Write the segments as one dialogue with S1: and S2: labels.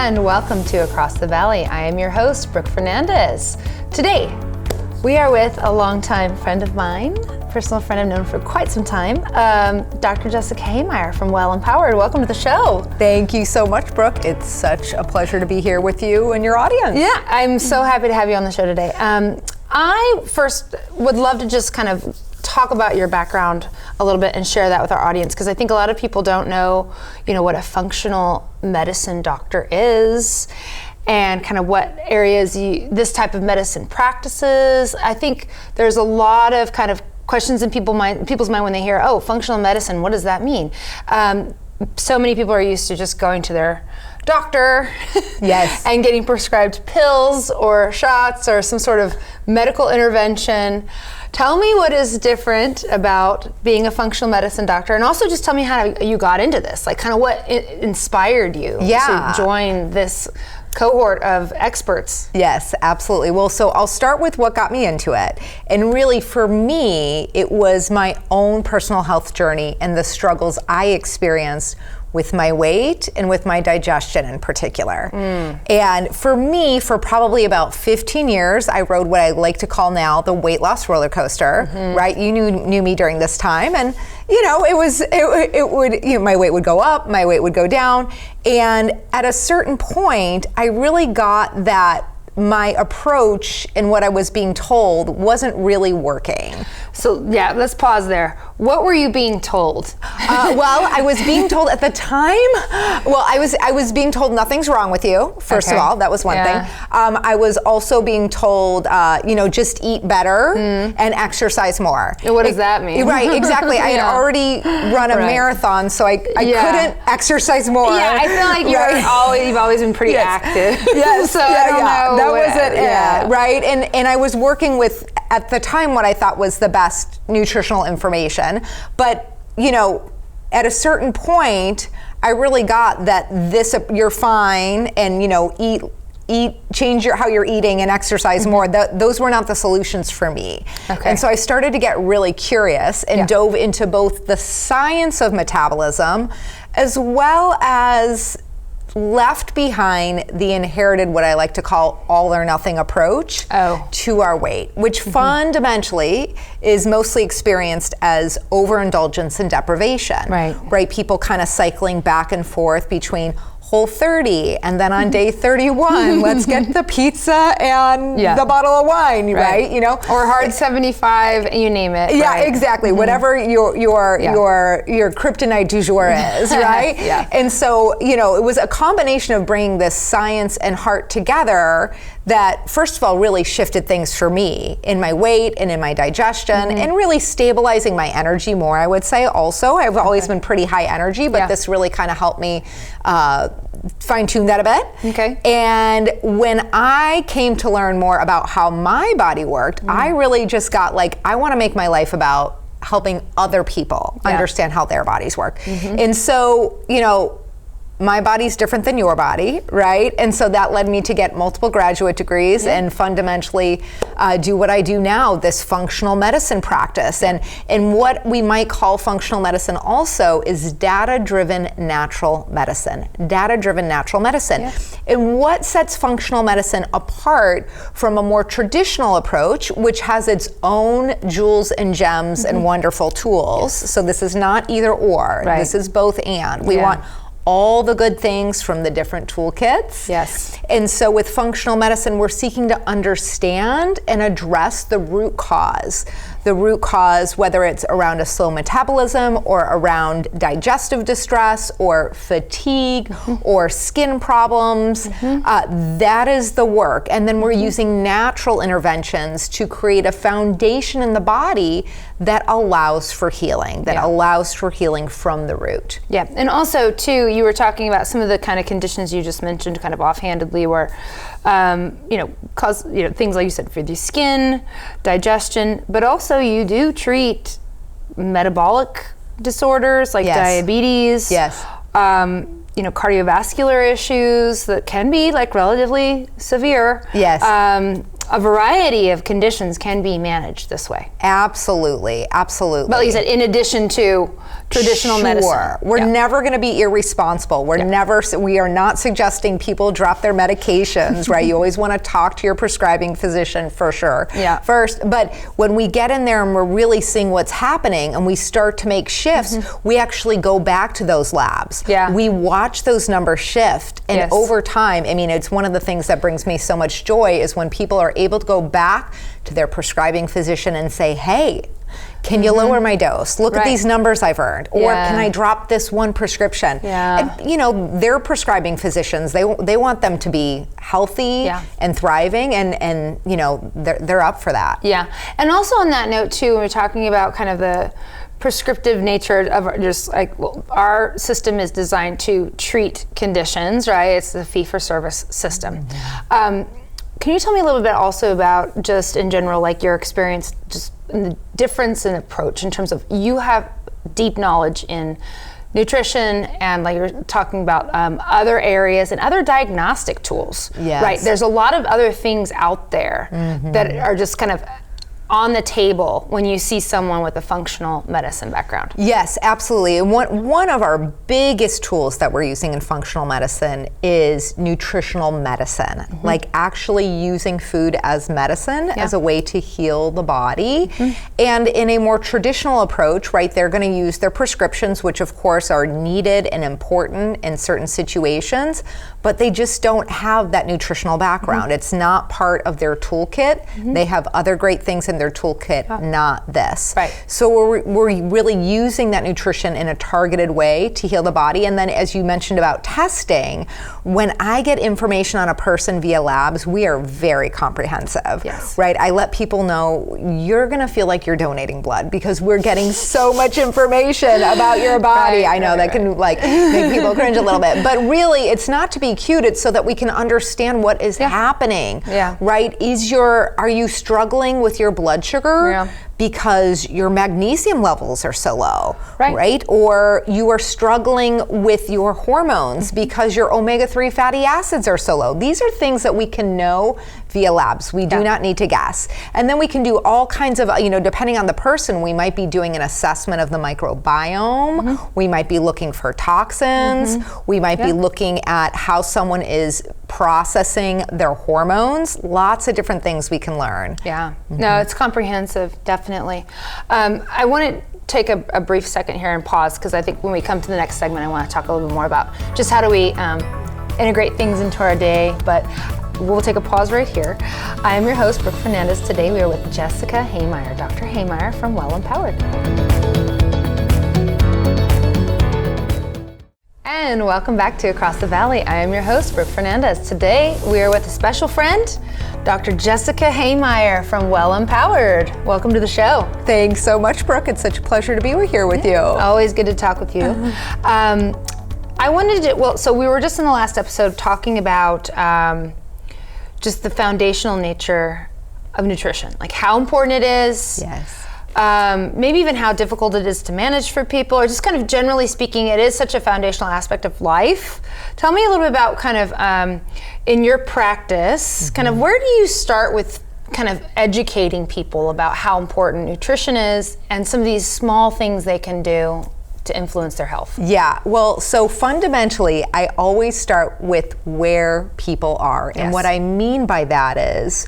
S1: and welcome to Across the Valley. I am your host, Brooke Fernandez. Today, we are with a longtime friend of mine, personal friend I've known for quite some time, Dr. Jessica Haymeyer from Well Empowered. Welcome to the show.
S2: Thank you so much, Brooke. It's such a pleasure to be here with you and your audience.
S1: Yeah, I'm so happy to have you on the show today. I first would love to just kind of talk about your background a little bit and share that with our audience, because I think a lot of people don't know, what a functional medicine doctor is and kind of what areas this type of medicine practices. I think there's a lot of kind of questions in people's mind when they hear, oh, functional medicine, what does that mean? So many people are used to just going to their doctor
S2: yes,
S1: and getting prescribed pills or shots or some sort of medical intervention. Tell me what is different about being a functional medicine doctor, and also just tell me how you got into this, like kind of what inspired you to join this cohort of experts.
S2: Yes, absolutely. Well, so I'll start with what got me into it. And really for me, it was my own personal health journey and the struggles I experienced with my weight and with my digestion in particular. And for me, for probably about 15 years, I rode what I like to call now the weight loss roller coaster, right? You knew me during this time, and my weight would go up, my weight would go down, and at a certain point, I really got that my approach and what I was being told wasn't really working.
S1: So yeah, let's pause there. What were you being told?
S2: Well, I was being told at the time, I was being told nothing's wrong with you, first of all, that was one thing. I was also being told, just eat better and exercise more.
S1: What does that mean?
S2: Right, exactly. I had already run a marathon, so I couldn't exercise more.
S1: Yeah, I feel like you've always been pretty active.
S2: Yes,
S1: so I don't know.
S2: That wasn't it, right? And I was working with, at the time, what I thought was the best nutritional information. But, at a certain point, I really got that you're fine, and, eat, change how you're eating and exercise more. Those were not the solutions for me.
S1: Okay.
S2: And so I started to get really curious and dove into both the science of metabolism as well as left behind the inherited, what I like to call all or nothing approach to our weight, which fundamentally is mostly experienced as overindulgence and deprivation. Right? People kind of cycling back and forth between Whole30, and then on day 31, let's get the pizza and the bottle of wine, right?
S1: Or hard 75, you name it.
S2: Yeah, exactly. Whatever your kryptonite du jour is, right? And so, it was a combination of bringing this science and heart together that, first of all, really shifted things for me in my weight and in my digestion, and really stabilizing my energy more, I would say. Also, I've always been pretty high energy, but this really kind of helped me fine-tune that a bit.
S1: Okay.
S2: And when I came to learn more about how my body worked, I really just got I want to make my life about helping other people understand how their bodies work. And so, my body's different than your body, right? And so that led me to get multiple graduate degrees and fundamentally do what I do now, this functional medicine practice. And what we might call functional medicine also is data-driven natural medicine. Data-driven natural medicine.
S1: Yes.
S2: And what sets functional medicine apart from a more traditional approach, which has its own jewels and gems and wonderful tools. So this is not either or, this is both and. We want all the good things from the different toolkits.
S1: Yes.
S2: And so with functional medicine, we're seeking to understand and address the root cause. The root cause, whether it's around a slow metabolism or around digestive distress or fatigue or skin problems, that is the work. And then we're using natural interventions to create a foundation in the body that allows for healing, allows for healing from the root.
S1: Yeah, and also too, you were talking about some of the kind of conditions you just mentioned kind of offhandedly where, cause, things like you said for the skin, digestion, but also you do treat metabolic disorders like diabetes.
S2: Yes.
S1: Cardiovascular issues that can be relatively severe.
S2: Yes.
S1: a variety of conditions can be managed this way.
S2: Absolutely. Absolutely.
S1: But like you said, in addition to traditional medicine.
S2: We're never going to be irresponsible. We are not suggesting people drop their medications, right? You always want to talk to your prescribing physician for sure. First, but when we get in there and we're really seeing what's happening and we start to make shifts, we actually go back to those labs. We watch those numbers shift, and over time, I mean, it's one of the things that brings me so much joy is when people are able to go back to their prescribing physician and say, hey, can you lower my dose? Look at these numbers I've earned. Or can I drop this one prescription? And, you know, they're prescribing physicians. They want them to be healthy and thriving, and you know, they're up for that.
S1: And also on that note too, when we're talking about kind of the prescriptive nature of just like, well, our system is designed to treat conditions, right? It's the fee-for-service system. Can you tell me a little bit also about just in general, like your experience, just in the difference in approach in terms of you have deep knowledge in nutrition and like you're talking about other areas and other diagnostic tools, right? There's a lot of other things out there that are just kind of on the table when you see someone with a functional medicine background.
S2: Yes, absolutely. And one of our biggest tools that we're using in functional medicine is nutritional medicine, like actually using food as medicine as a way to heal the body. And in a more traditional approach, right, they're going to use their prescriptions, which of course are needed and important in certain situations, but they just don't have that nutritional background. It's not part of their toolkit. They have other great things in their toolkit, not this. So we're really using that nutrition in a targeted way to heal the body. And then as you mentioned about testing, when I get information on a person via labs, we are very comprehensive, right? I let people know you're gonna feel like you're donating blood because we're getting so much information about your body. I know that can like make people cringe a little bit, but really it's not to be cute, it's so that we can understand what is happening, right? Are you struggling with your blood sugar because your magnesium levels are so low, right? Or you are struggling with your hormones because your omega-3 fatty acids are so low. These are things that we can know via labs. We do not need to guess. And then we can do all kinds of, you know, depending on the person, we might be doing an assessment of the microbiome. We might be looking for toxins. We might be looking at how someone is processing their hormones. Lots of different things we can learn.
S1: No, it's comprehensive, definitely. I want to take a brief second here and pause because I think when we come to the next segment, I want to talk a little bit more about just how do we integrate things into our day, but we'll take a pause right here. I am your host, Brooke Fernandez. Today we are with Jessica Haymeyer, Dr. Haymeyer from Well Empowered. And welcome back to Across the Valley. I am your host, Brooke Fernandez. Today we are with a special friend, Dr. Jessica Haymeyer from Well Empowered. Welcome to the show.
S2: Thanks so much, Brooke. It's such a pleasure to be here with you.
S1: Always good to talk with you. I wanted to, so we were just in the last episode talking about just the foundational nature of nutrition, like how important it is. Maybe even how difficult it is to manage for people, or just kind of generally speaking, it is such a foundational aspect of life. Tell me a little bit about kind of in your practice, kind of where do you start with kind of educating people about how important nutrition is and some of these small things they can do to influence their health?
S2: Well, so fundamentally, I always start with where people are. And what I mean by that is,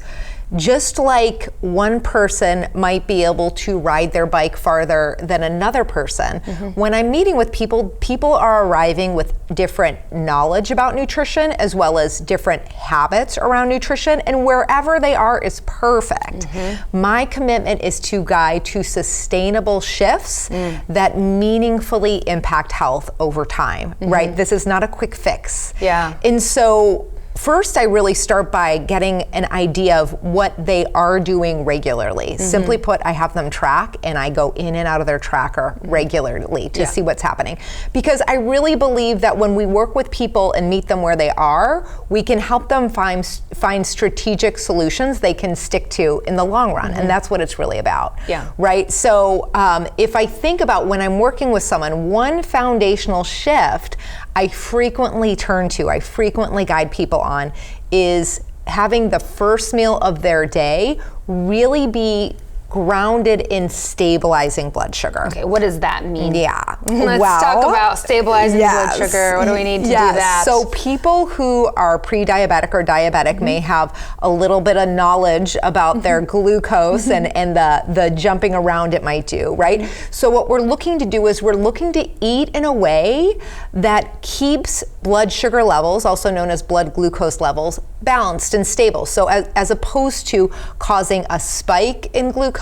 S2: just like one person might be able to ride their bike farther than another person, when I'm meeting with people, people are arriving with different knowledge about nutrition as well as different habits around nutrition, and wherever they are is perfect. My commitment is to guide to sustainable shifts that meaningfully impact health over time, right? This is not a quick fix. And so first, I really start by getting an idea of what they are doing regularly. Simply put, I have them track and I go in and out of their tracker regularly to see what's happening. Because I really believe that when we work with people and meet them where they are, we can help them find strategic solutions they can stick to in the long run. And that's what it's really about, right? So if I think about when I'm working with someone, one foundational shift I frequently turn to, I frequently guide people on is having the first meal of their day really be grounded in stabilizing blood sugar.
S1: Okay, what does that mean?
S2: Yeah.
S1: Let's talk about stabilizing blood sugar. What do we need to do that?
S2: So people who are pre-diabetic or diabetic may have a little bit of knowledge about their glucose and the jumping around it might do, right? So what we're looking to do is we're looking to eat in a way that keeps blood sugar levels, also known as blood glucose levels, balanced and stable. So as opposed to causing a spike in glucose,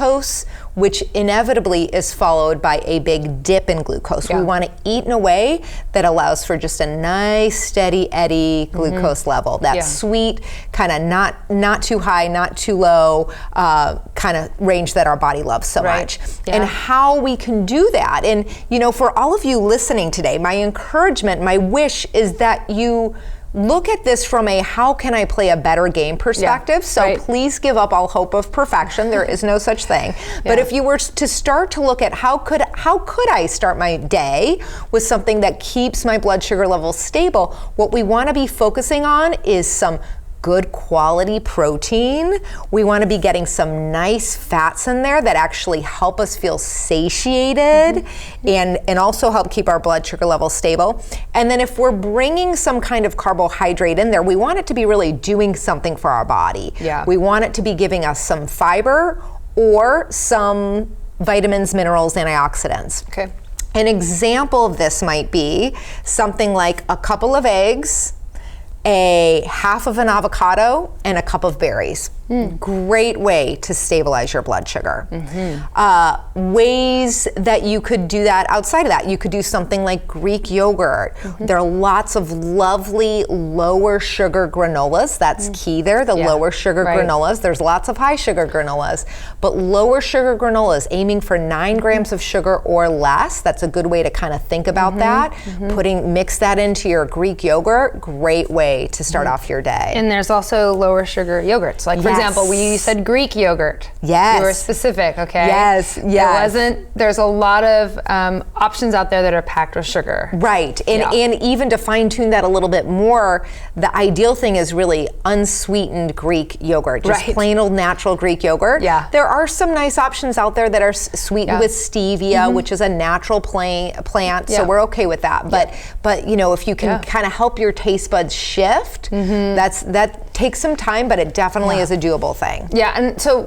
S2: which inevitably is followed by a big dip in glucose. We want to eat in a way that allows for just a nice steady eddy glucose level. That sweet, kind of not too high, not too low, kind of range that our body loves so much. And how we can do that. And for all of you listening today, my encouragement, my wish is that you look at this from a how can I play a better game perspective. So please give up all hope of perfection. There is no such thing. But if you were to start to look at how could I start my day with something that keeps my blood sugar levels stable, what we want to be focusing on is some good quality protein. We want to be getting some nice fats in there that actually help us feel satiated and also help keep our blood sugar levels stable. And then if we're bringing some kind of carbohydrate in there, we want it to be really doing something for our body. We want it to be giving us some fiber or some vitamins, minerals, antioxidants.
S1: Okay.
S2: An example of this might be something like a couple of eggs, a half of an avocado, and a cup of berries. Great way to stabilize your blood sugar. Ways that you could do that outside of that, you could do something like Greek yogurt. There are lots of lovely lower sugar granolas. That's key there, the lower sugar granolas. There's lots of high sugar granolas, but lower sugar granolas, aiming for 9 grams of sugar or less. That's a good way to kind of think about that. Mix that into your Greek yogurt, great way to start off your day.
S1: And there's also lower sugar yogurts. Like for example, you said Greek yogurt.
S2: Yes.
S1: You were specific, okay?
S2: Yes.
S1: There's a lot of options out there that are packed with sugar.
S2: Right, and even to fine tune that a little bit more, the ideal thing is really unsweetened Greek yogurt, just plain old natural Greek yogurt. There are some nice options out there that are sweetened with stevia, which is a natural plant, so we're okay with that. But if you can kind of help your taste buds shift, that takes some time, but it definitely is a doable thing.
S1: Yeah, and so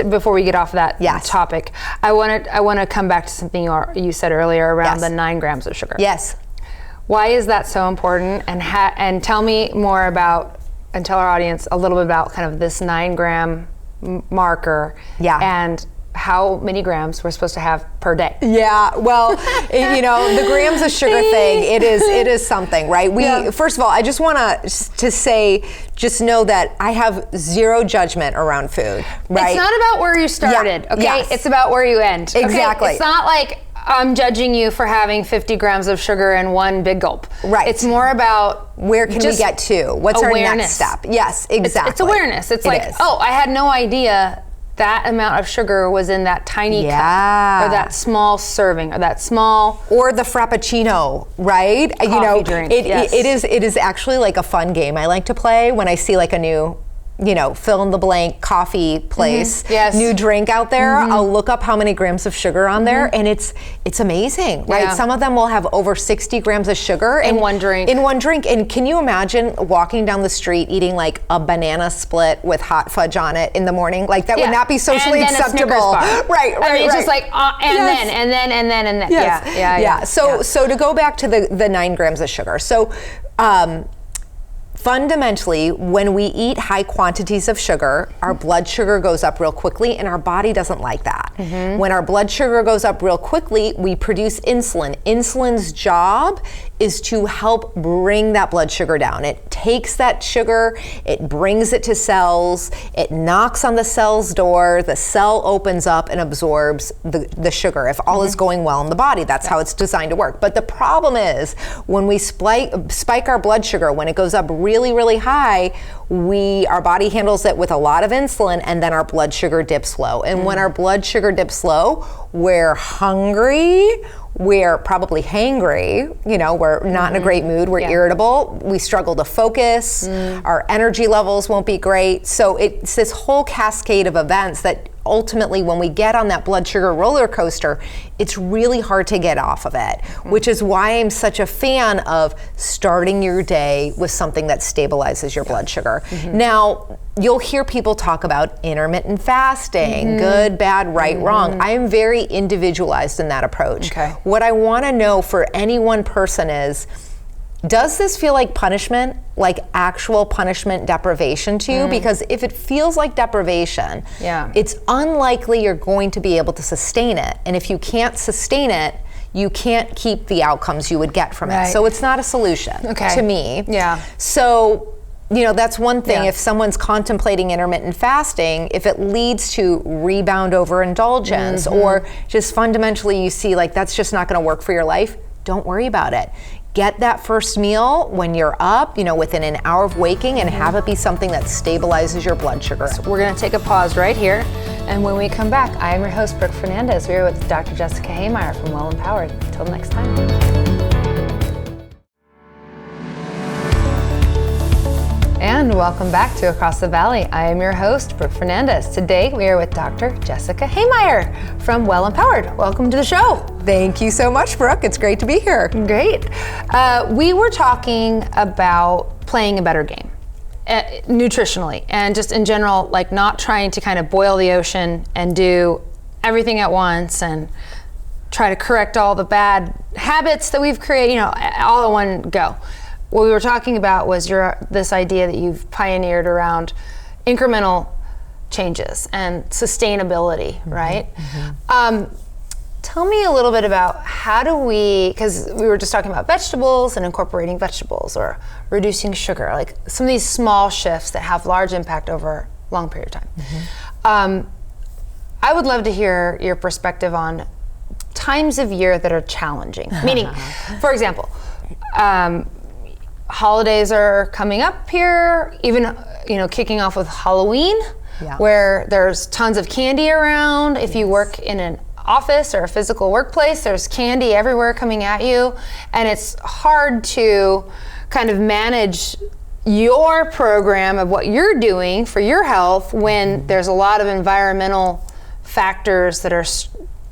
S1: before we get off that topic, I want to come back to something you said earlier around the 9 grams of sugar.
S2: Yes.
S1: Why is that so important? And tell me more about, and tell our audience a little bit about kind of this 9 gram marker. And how many grams we're supposed to have per day.
S2: Yeah, well, the grams of sugar thing, it is something, right? First of all, I just want to say, just know that I have zero judgment around food, right?
S1: It's not about where you started, okay? It's about where you end.
S2: Exactly.
S1: Okay? It's not like I'm judging you for having 50 grams of sugar in one big gulp.
S2: Right.
S1: It's more about
S2: where can we get to? What's
S1: awareness.
S2: Our next step? Yes, exactly.
S1: It's awareness. It's I had no idea that amount of sugar was in that tiny cup, or that small serving, or that small,
S2: or the frappuccino, right?
S1: Coffee drink.
S2: It is actually like a fun game I like to play when I see like a new fill in the blank coffee place, new drink out there. I'll look up how many grams of sugar on there, and it's amazing, right? Some of them will have over 60 grams of sugar
S1: in one drink.
S2: And can you imagine walking down the street eating like a banana split with hot fudge on it in the morning? Like that would not be socially acceptable. Right.
S1: I mean, it's just like and then.
S2: Yes. So to go back to the 9 grams of sugar. So fundamentally, when we eat high quantities of sugar, our blood sugar goes up real quickly, and our body doesn't like that. When our blood sugar goes up real quickly, we produce insulin. Insulin's job is to help bring that blood sugar down. It takes that sugar, it brings it to cells, it knocks on the cell's door, the cell opens up and absorbs the sugar. If all is going well in the body, that's how it's designed to work. But the problem is, when we spike our blood sugar, when it goes up really, really high, our body handles it with a lot of insulin, and then our blood sugar dips low. And when our blood sugar dips low, we're hungry, we're probably hangry, we're not in a great mood, we're irritable, we struggle to focus, our energy levels won't be great. So it's this whole cascade of events that ultimately, when we get on that blood sugar roller coaster, it's really hard to get off of it, which is why I'm such a fan of starting your day with something that stabilizes your blood sugar. Now, you'll hear people talk about intermittent fasting, good, bad, right, wrong. I am very individualized in that approach.
S1: Okay.
S2: What I want to know for any one person is, does this feel like punishment, like actual punishment deprivation to you? Because if it feels like deprivation, it's unlikely you're going to be able to sustain it. And if you can't sustain it, you can't keep the outcomes you would get from it. So it's not a solution to me. So, that's one thing. If someone's contemplating intermittent fasting, if it leads to rebound overindulgence or just fundamentally you see like that's just not going to work for your life, don't worry about it. Get that first meal when you're up, within an hour of waking, and have it be something that stabilizes your blood sugar.
S1: So we're going to take a pause right here. And when we come back, I am your host, Brooke Fernandez. We're with Dr. Jessica Haymeyer from Well Empowered. Until next time. And welcome back to Across the Valley. I am your host, Brooke Fernandez. Today we are with Dr. Jessica Haymeyer from Well Empowered. Welcome to the show.
S2: Thank you so much, Brooke. It's great to be here.
S1: Great. We were talking about playing a better game, nutritionally, and just in general, like not trying to kind of boil the ocean and do everything at once and try to correct all the bad habits that we've created, all in one go. What we were talking about was this idea that you've pioneered around incremental changes and sustainability, right? Tell me a little bit about because we were just talking about vegetables and incorporating vegetables or reducing sugar, like some of these small shifts that have large impact over a long period of time. I would love to hear your perspective on times of year that are challenging. Meaning, for example, holidays are coming up here, even kicking off with Halloween, where there's tons of candy around. If you work in an office or a physical workplace, there's candy everywhere coming at you, and it's hard to kind of manage your program of what you're doing for your health when there's a lot of environmental factors that are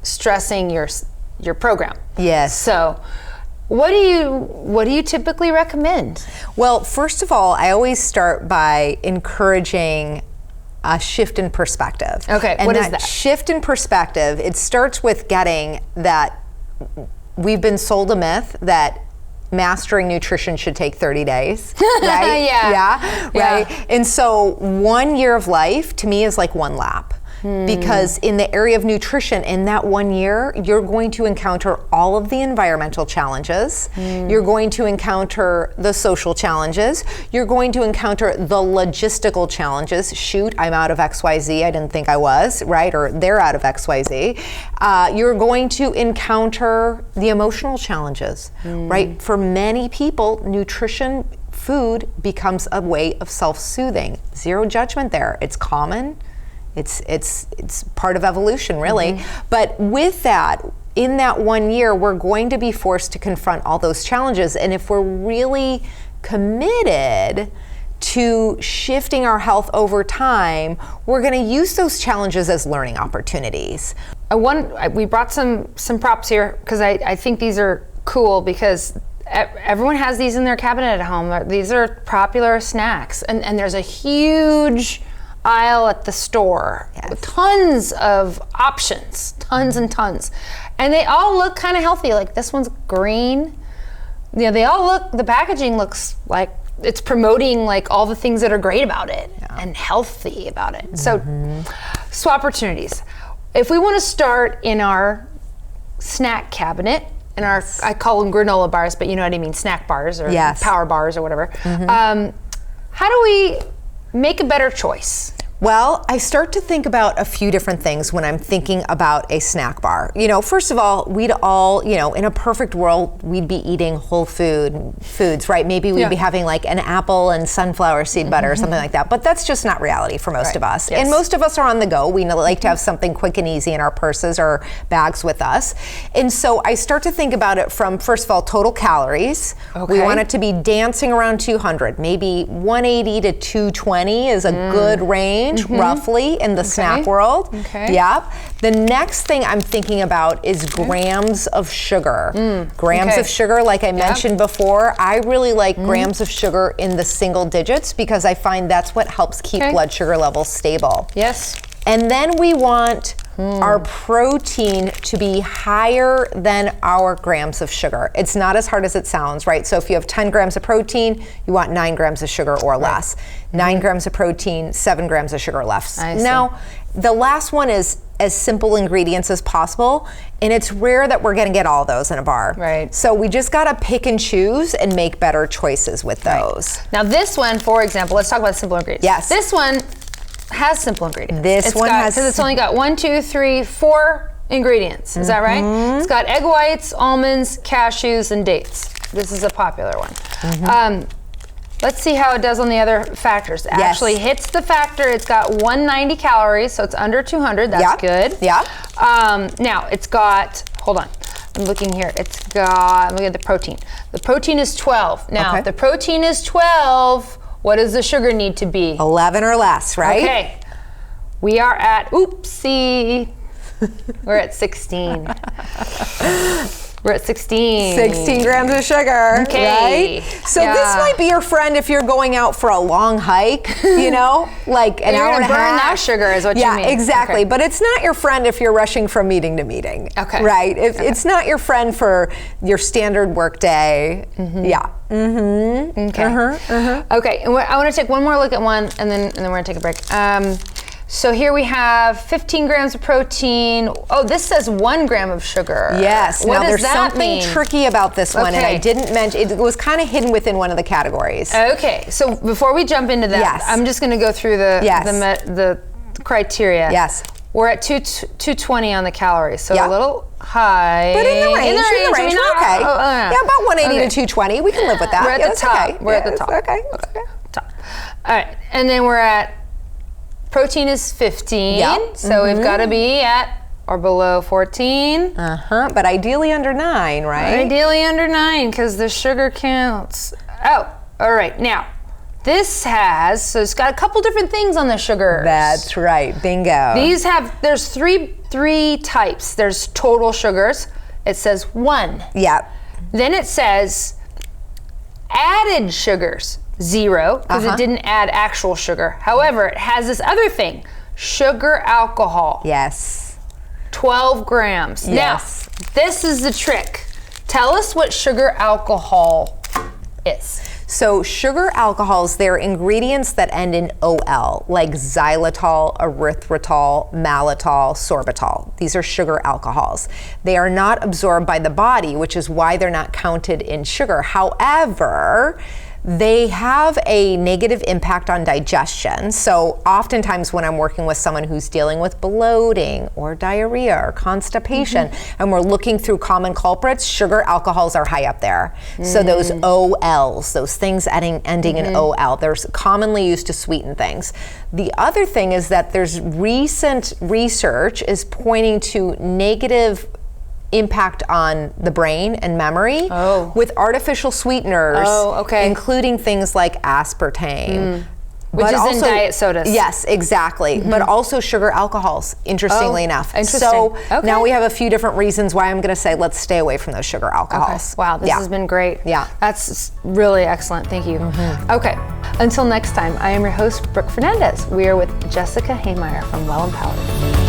S1: stressing your program.
S2: Yes.
S1: So what do you typically recommend?
S2: Well, first of all, I always start by encouraging a shift in perspective.
S1: Okay,
S2: and
S1: what is that?
S2: Shift in perspective, it starts with getting that we've been sold a myth that mastering nutrition should take 30 days, right? Right? And so 1 year of life to me is like one lap. Because in the area of nutrition, in that 1 year, you're going to encounter all of the environmental challenges. You're going to encounter the social challenges. You're going to encounter the logistical challenges. Shoot, I'm out of XYZ. I didn't think I was, right? Or they're out of XYZ. You're going to encounter the emotional challenges, right? For many people, nutrition, food becomes a way of self-soothing. Zero judgment there. It's common. It's part of evolution, really. But with that, in that 1 year, we're going to be forced to confront all those challenges. And if we're really committed to shifting our health over time, we're going to use those challenges as learning opportunities.
S1: We brought some props here because I think these are cool because everyone has these in their cabinet at home. These are popular snacks, and there's a huge aisle at the store with tons of options, tons and tons, and they all look kind of healthy. Like this one's green. They all look. The packaging looks like it's promoting like all the things that are great about it and healthy about it. So, SWAP-ortunities. If we want to start in our snack cabinet, in our I call them granola bars, but you know what I mean, snack bars or power bars or whatever. How do we make a better choice?
S2: Well, I start to think about a few different things when I'm thinking about a snack bar. First of all, we'd all, in a perfect world, we'd be eating whole foods, right? Maybe we'd be having like an apple and sunflower seed butter or something like that. But that's just not reality for most of us.
S1: Yes.
S2: And most of us are on the go. We like to have something quick and easy in our purses or bags with us. And so I start to think about it from, first of all, total calories.
S1: Okay.
S2: We want it to be dancing around 200. Maybe 180 to 220 is a good range. Roughly in the snack world.
S1: Okay.
S2: Yep. The next thing I'm thinking about is grams of sugar. Grams of sugar, like I mentioned before, I really like grams of sugar in the single digits because I find that's what helps keep blood sugar levels stable.
S1: Yes.
S2: And then we want our protein to be higher than our grams of sugar. It's not as hard as it sounds, right? So if you have 10 grams of protein, you want 9 grams of sugar or less. 9 grams of protein, 7 grams of sugar or less. Now, the last one is as simple ingredients as possible, and it's rare that we're gonna get all those in a bar.
S1: Right.
S2: So we just gotta pick and choose and make better choices with those.
S1: Now this one, for example, let's talk about simple ingredients.
S2: Yes.
S1: This one has simple ingredients.
S2: Because
S1: it's only got 1, 2, 3, 4 ingredients. Is that right? It's got egg whites, almonds, cashews, and dates. This is a popular one. Let's see how it does on the other factors. It actually hits the factor. It's got 190 calories, so it's under 200. That's good.
S2: Yeah.
S1: Now it's got, hold on. I'm looking here. It's got, look at the protein. The protein is 12. Now, if the protein is 12, what does the sugar need to be?
S2: 11 or less, right?
S1: Okay. We are at, oopsie. We're at 16. We're at 16.
S2: 16 grams of sugar, right? So this might be your friend if you're going out for a long hike, like an hour and a half.
S1: Burn that sugar is what you mean.
S2: Yeah, exactly.
S1: Okay.
S2: But it's not your friend if you're rushing from meeting to meeting.
S1: Okay.
S2: Right? It's not your friend for your standard work day. Yeah.
S1: Okay. Okay. And I want to take one more look at one, and then we're gonna take a break. So here we have 15 grams of protein. Oh, this says 1 gram of sugar.
S2: Yes.
S1: What
S2: now
S1: does
S2: there's
S1: that
S2: something
S1: mean?
S2: tricky about this one, and I didn't mention. It was kind of hidden within one of the categories.
S1: Okay. So before we jump into that, I'm just going to go through the criteria.
S2: Yes.
S1: We're at 220 on the calories, so a little high.
S2: But in the range.
S1: I mean,
S2: okay. Yeah, about 180 to 220. We can live with that.
S1: We're at the top.
S2: Okay.
S1: We're at the top.
S2: Okay.
S1: Top. All right. And then we're at, protein is 15. So we've got to be at or below 14.
S2: But ideally under 9, right?
S1: Ideally under 9, because the sugar counts. Oh, all right. Now, so it's got a couple different things on the sugar.
S2: That's right. Bingo.
S1: There's three types. There's total sugars. It says 1.
S2: Yep.
S1: Then it says added sugars, 0, because it didn't add actual sugar. However, it has this other thing, sugar alcohol.
S2: Yes.
S1: 12 grams.
S2: Yes.
S1: Now, this is the trick. Tell us what sugar alcohol is.
S2: So sugar alcohols, they're ingredients that end in OL, like xylitol, erythritol, malitol, sorbitol. These are sugar alcohols. They are not absorbed by the body, which is why they're not counted in sugar. However, they have a negative impact on digestion. So oftentimes when I'm working with someone who's dealing with bloating or diarrhea or constipation, and we're looking through common culprits, sugar alcohols are high up there. So those OLs, those things ending in OL, they're commonly used to sweeten things. The other thing is that there's recent research is pointing to negative impact on the brain and memory with artificial sweeteners, including things like aspartame.
S1: Which is also in diet sodas.
S2: Yes, exactly. But also sugar alcohols, interestingly enough. So now we have a few different reasons why I'm going to say let's stay away from those sugar alcohols.
S1: Wow, this has been great.
S2: Yeah.
S1: That's really excellent. Thank you. Okay, until next time, I am your host, Brooke Fernandez. We are with Jessica Haymeyer from Well Empowered.